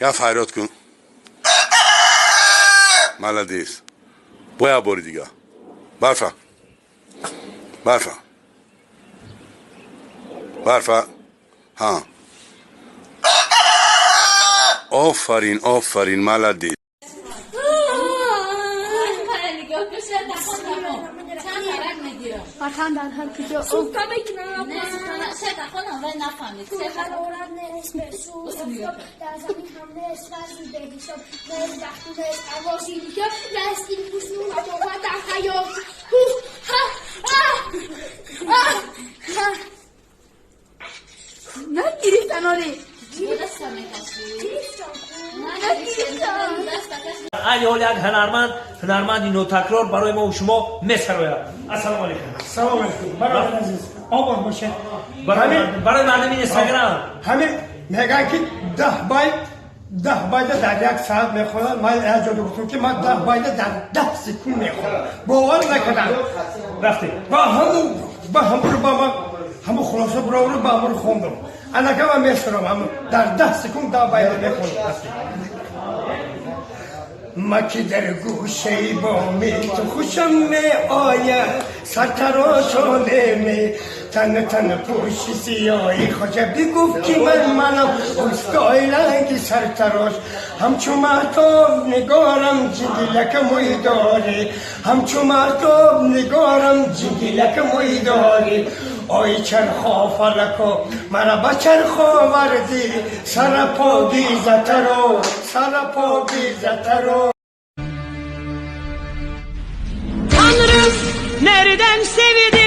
یا فریاد کن. Молодец. Боя бори دیگه. برفا. ها. آفرین молодец. وطن در هر کجا سوختا بکنم نه شاید خودم ولی نفهمید سوختا اولاد نیست به سوخت در زمین هم نیست وزن بگیشم نیست دختو نیست عوازی دیگه نیست این بسنون و در خیام نه گریفتن آره دستم میکشی علی حال یک هنرمند اینو تکرار برای ما و شما میسراید. السلام علیکم. سلام علیکم. برادر عزیز آباد باشه. برای مردم اینستاگرام همه میگن که 10 باید در یک ساعت میخونن. من اجازه گفتم که من 10 باید در 10 سکون میخونم. باور نکردم. رفتی با همون خلاصه برو با همون خوندم. انا که من میسرم همون در 10 سکون 10 باید میخونم. ما که در گوشه بامی تو خوشم می آید سرتراشانه می تن پوشی سیاهی خوشم بگفت که منم اوستای رنگی سرتراش همچون محتاب نگارم جنگلک موی داری همچون محتاب نگارم جنگلک موی داری آی چرخا فلکو مرا با چرخا وردی سر پا بیزترو Tanrım nereden sevdi